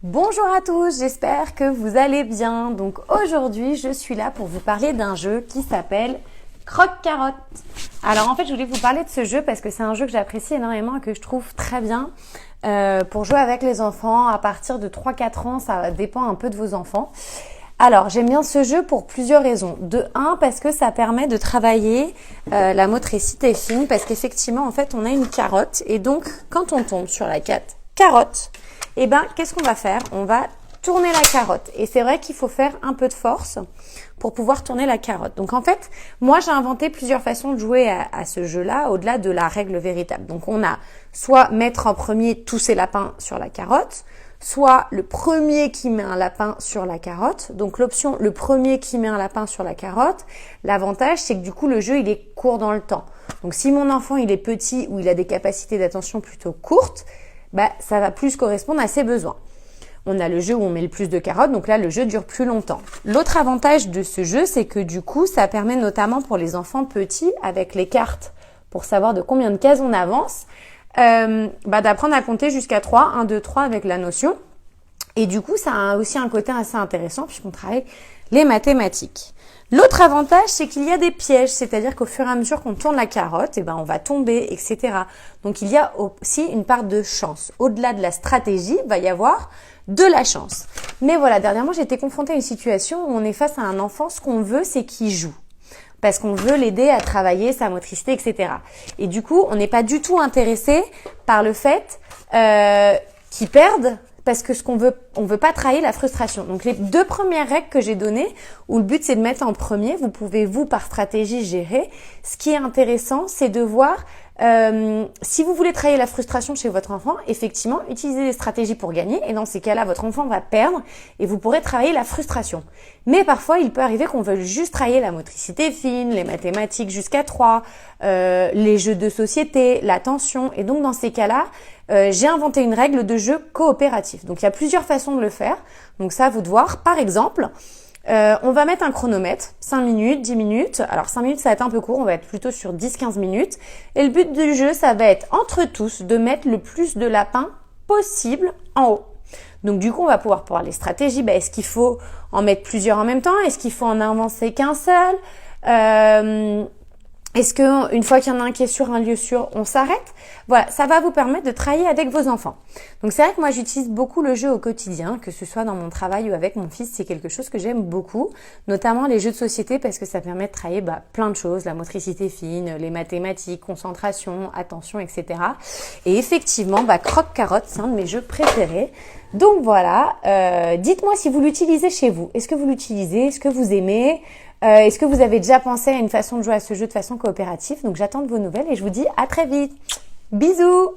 Bonjour à tous, j'espère que vous allez bien. Donc aujourd'hui, je suis là pour vous parler d'un jeu qui s'appelle Croque-Carotte. Alors en fait, je voulais vous parler de ce jeu parce que c'est un jeu que j'apprécie énormément et que je trouve très bien pour jouer avec les enfants à partir de 3-4 ans. Ça dépend un peu de vos enfants. Alors, j'aime bien ce jeu pour plusieurs raisons. De un, parce que ça permet de travailler la motricité fine, parce qu'effectivement, en fait, on a une carotte et donc, quand on tombe sur la carotte, eh ben, qu'est-ce qu'on va faire? On va tourner la carotte. Et c'est vrai qu'il faut faire un peu de force pour pouvoir tourner la carotte. Donc, en fait, moi, j'ai inventé plusieurs façons de jouer à ce jeu-là, au-delà de la règle véritable. Donc, on a soit mettre en premier tous ces lapins sur la carotte, soit le premier qui met un lapin sur la carotte. Donc l'option le premier qui met un lapin sur la carotte, l'avantage c'est que du coup le jeu il est court dans le temps. Donc si mon enfant il est petit ou il a des capacités d'attention plutôt courtes, ça va plus correspondre à ses besoins. On a le jeu où on met le plus de carottes, donc là le jeu dure plus longtemps. L'autre avantage de ce jeu c'est que du coup ça permet notamment pour les enfants petits avec les cartes pour savoir de combien de cases on avance, d'apprendre à compter jusqu'à 3, 1, 2, 3 avec la notion. Et du coup, ça a aussi un côté assez intéressant puisqu'on travaille les mathématiques. L'autre avantage, c'est qu'il y a des pièges, c'est-à-dire qu'au fur et à mesure qu'on tourne la carotte, on va tomber, etc. Donc, il y a aussi une part de chance. Au-delà de la stratégie, il va y avoir de la chance. Mais voilà, dernièrement, j'ai été confrontée à une situation où on est face à un enfant, ce qu'on veut, c'est qu'il joue. Parce qu'on veut l'aider à travailler sa motricité, etc. Et du coup, on n'est pas du tout intéressé par le fait qu'il perde, parce que on veut pas trahir la frustration. Donc les deux premières règles que j'ai données, où le but c'est de mettre en premier, vous pouvez par stratégie gérer. Ce qui est intéressant, c'est de voir si vous voulez trahir la frustration chez votre enfant, effectivement, utilisez des stratégies pour gagner. Et dans ces cas-là, votre enfant va perdre et vous pourrez travailler la frustration. Mais parfois, il peut arriver qu'on veuille juste travailler la motricité fine, les mathématiques jusqu'à 3, les jeux de société, l'attention. Et donc, dans ces cas-là, j'ai inventé une règle de jeu coopératif. Donc, il y a plusieurs façons de le faire. Donc, ça, à vous de voir. Par exemple, on va mettre un chronomètre, 5 minutes, 10 minutes. Alors 5 minutes, ça va être un peu court, on va être plutôt sur 10-15 minutes. Et le but du jeu, ça va être entre tous de mettre le plus de lapins possible en haut. Donc du coup, on va pouvoir les stratégies. Est-ce qu'il faut en mettre plusieurs en même temps? Est-ce qu'il faut en avancer qu'un seul? Est-ce que une fois qu'il y en a un qui est sur un lieu sûr, on s'arrête? Voilà, ça va vous permettre de travailler avec vos enfants. Donc c'est vrai que moi j'utilise beaucoup le jeu au quotidien, que ce soit dans mon travail ou avec mon fils, c'est quelque chose que j'aime beaucoup, notamment les jeux de société parce que ça permet de travailler plein de choses, la motricité fine, les mathématiques, concentration, attention, etc. Et effectivement, Croque-Carotte, c'est un de mes jeux préférés. Donc voilà, dites-moi si vous l'utilisez chez vous. Est-ce que vous l'utilisez? Est-ce que vous aimez? Est-ce que vous avez déjà pensé à une façon de jouer à ce jeu de façon coopérative? Donc j'attends de vos nouvelles et je vous dis à très vite. Bisous!